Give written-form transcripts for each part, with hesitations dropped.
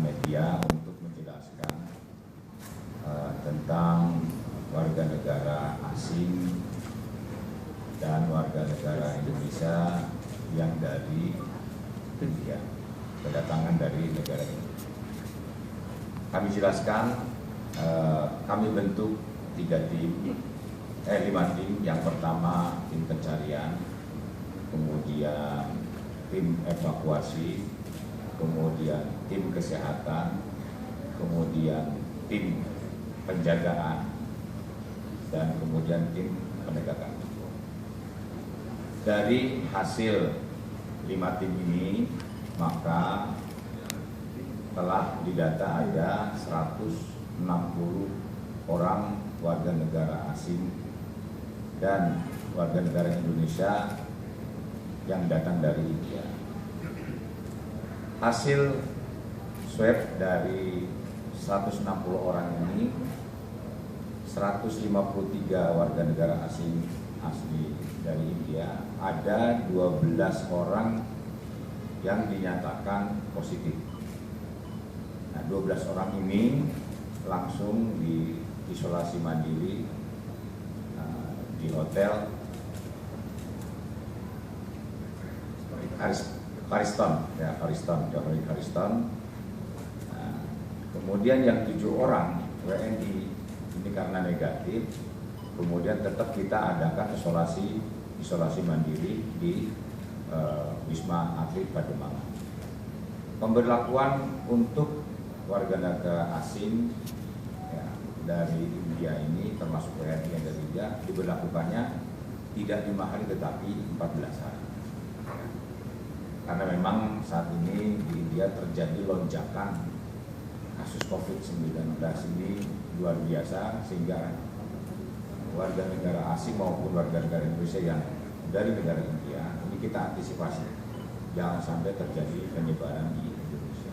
media untuk menjelaskan tentang warga negara asing dan warga negara Indonesia yang dari India, kedatangan dari negara ini. Kami jelaskan, kami bentuk 5 tim. Yang pertama tim pencarian, kemudian tim evakuasi, kemudian tim kesehatan, kemudian tim penjagaan, dan kemudian tim penegakan hukum. Dari hasil 5 tim ini, maka telah didata ada 160 orang warga negara asing dan warga negara Indonesia yang datang dari India. Hasil swab dari 160 orang ini, 153 warga negara asing asli dari India, ada 12 orang yang dinyatakan positif. Nah, 12 orang ini langsung diisolasi mandiri di hotel Pariston. Nah, kemudian yang 7 orang WNI ini karena negatif, kemudian tetap kita adakan isolasi mandiri di Wisma Atlet Pademangan. Pemberlakuan untuk warga negara asing ya, dari India ini, termasuk WNI yang dari India, diberlakukannya tidak 5 hari tetapi 14 hari. Karena memang saat ini di India terjadi lonjakan kasus COVID-19 ini luar biasa, sehingga warga negara asing maupun warga negara Indonesia yang dari negara India ini kita antisipasi jangan sampai terjadi penyebaran di Indonesia.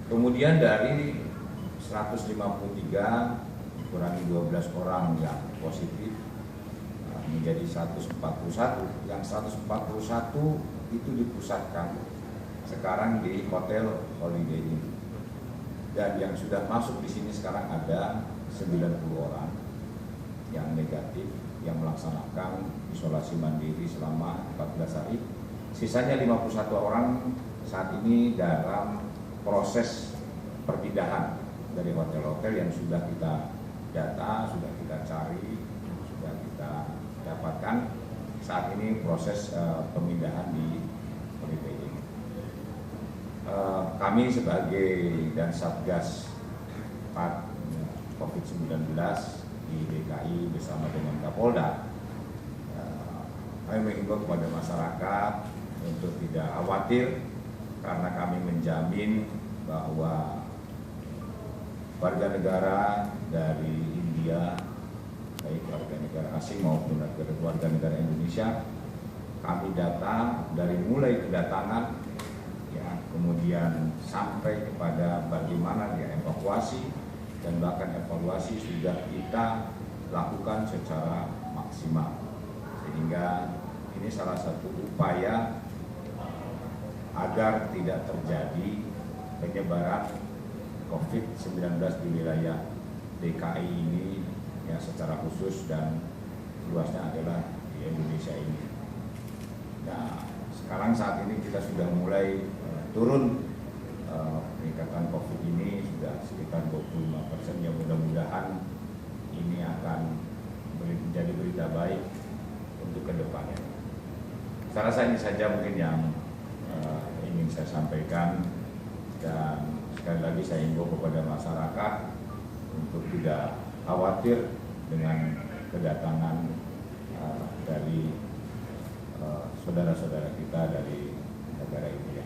Kemudian dari 153 kurangi 12 orang yang positif menjadi 141. Yang 141 itu dipusatkan sekarang di Hotel Holiday Inn. Dan yang sudah masuk di sini sekarang ada 90 orang yang negatif, yang melaksanakan isolasi mandiri selama 14 hari. Sisanya 51 orang saat ini dalam proses perpindahan dari hotel-hotel yang sudah kita data, sudah kita cari, sudah kita dapatkan. Saat ini proses pemindahan di Holiday Inn. Kami sebagai dan Satgas COVID-19 di DKI bersama dengan Kapolda, kami mengimbau kepada masyarakat untuk tidak khawatir, karena kami menjamin bahwa warga negara dari India, baik warga negara asing maupun warga negara Indonesia, kami data dari mulai kedatangan ya, kemudian sampai kepada bagaimana dia evakuasi, dan bahkan evaluasi sudah kita lakukan secara maksimal, sehingga ini salah satu upaya agar tidak terjadi penyebaran COVID-19 di wilayah DKI ini ya, secara khusus dan luasnya adalah di Indonesia ini. Nah, sekarang saat ini kita sudah mulai turun peningkatan COVID ini sudah sekitar 25%, yang mudah-mudahan ini akan menjadi berita baik untuk kedepannya. Saya rasa ini saja mungkin yang ingin saya sampaikan, dan sekali lagi saya himbau kepada masyarakat untuk tidak khawatir dengan kedatangan dari saudara-saudara kita dari negara India.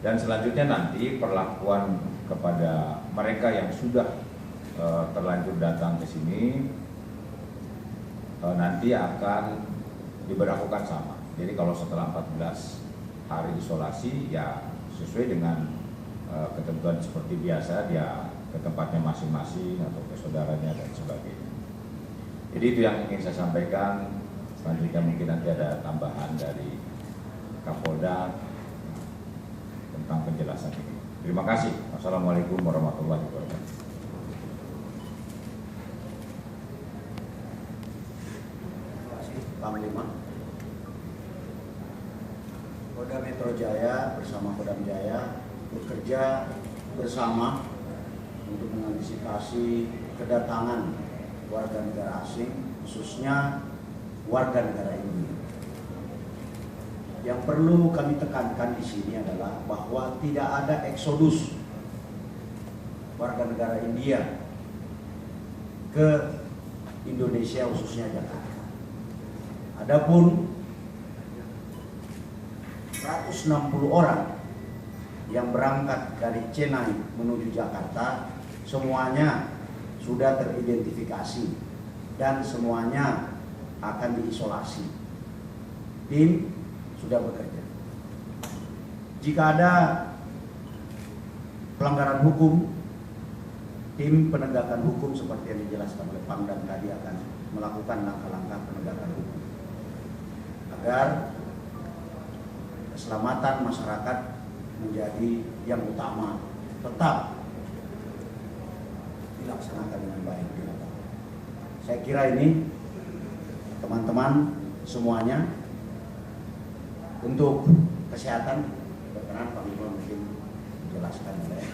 Dan selanjutnya nanti perlakuan kepada mereka yang sudah terlanjur datang ke sini nanti akan diberlakukan sama. Jadi kalau setelah 14 hari isolasi ya sesuai dengan ketentuan seperti biasa, dia ke tempatnya masing-masing atau ke saudaranya dan sebagainya. Jadi itu yang ingin saya sampaikan. Selanjutnya mungkin nanti ada tambahan dari Kapolda tentang penjelasan ini. Terima kasih. Wassalamualaikum warahmatullahi wabarakatuh. Terima kasih Panglima. Polda Metro Jaya bersama Kodam Jaya bekerja bersama untuk mengantisipasi kedatangan warga negara asing, khususnya warga negara India. Yang perlu kami tekankan di sini adalah bahwa tidak ada eksodus warga negara India ke Indonesia, khususnya Jakarta. Adapun 160 orang yang berangkat dari Chennai menuju Jakarta semuanya sudah teridentifikasi dan semuanya akan diisolasi. Tim sudah bekerja. Jika ada pelanggaran hukum, tim penegakan hukum seperti yang dijelaskan oleh Pangdam tadi akan melakukan langkah-langkah penegakan hukum agar keselamatan masyarakat menjadi yang utama, tetap dilaksanakan dengan baik. Saya kira ini teman-teman semuanya. Untuk kesehatan, berkenan Panglima mungkin menjelaskan oleh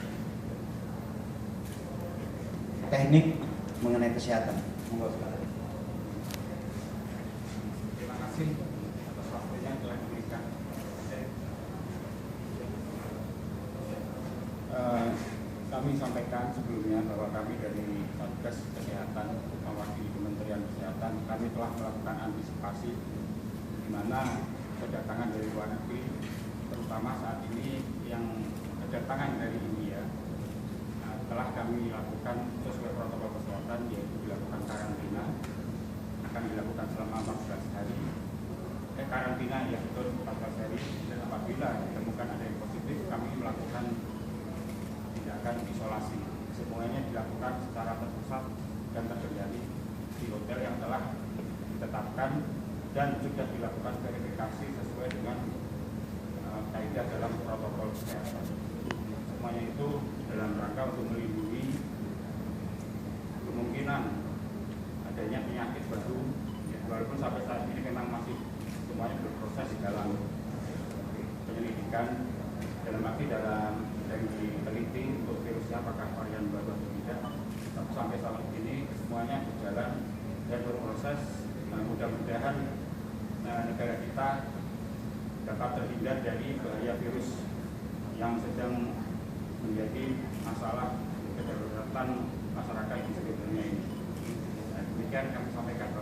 teknik mengenai kesehatan. Monggo silakan. Terima kasih atas waktunya yang telah diberikan. Kami sampaikan sebelumnya bahwa kami dari Satgas Kesehatan mewakili Kementerian Kesehatan, kami telah melakukan antisipasi di mana kedatangan dari luar negeri, terutama saat ini yang kedatangan dari India, telah kami lakukan sesuai protokol kesehatan, yaitu dilakukan karantina, akan dilakukan selama 14 hari. Karantina ya betul 14 hari, dan apabila ditemukan ada yang positif, kami melakukan tindakan isolasi. Semuanya dilakukan secara terpusat dan terkendali di hotel yang telah ditetapkan dan sudah dilakukan verifikasi sesuai dengan kaidah dalam protokol kesehatan. Semuanya itu dalam rangka untuk melindungi kemungkinan adanya penyakit baru, ya, walaupun sampai saat ini memang masih semuanya berproses dalam penyelidikan, dalam arti dalam diteliti untuk virusnya apakah varian baru atau tidak. Tapi sampai saat ini semuanya berjalan dan berproses. Mudah-mudahan negara kita dapat terhindar dari bahaya virus yang sedang menjadi masalah kedaruratan masyarakat di sekitar dunia ini. Demikian kami sampaikan.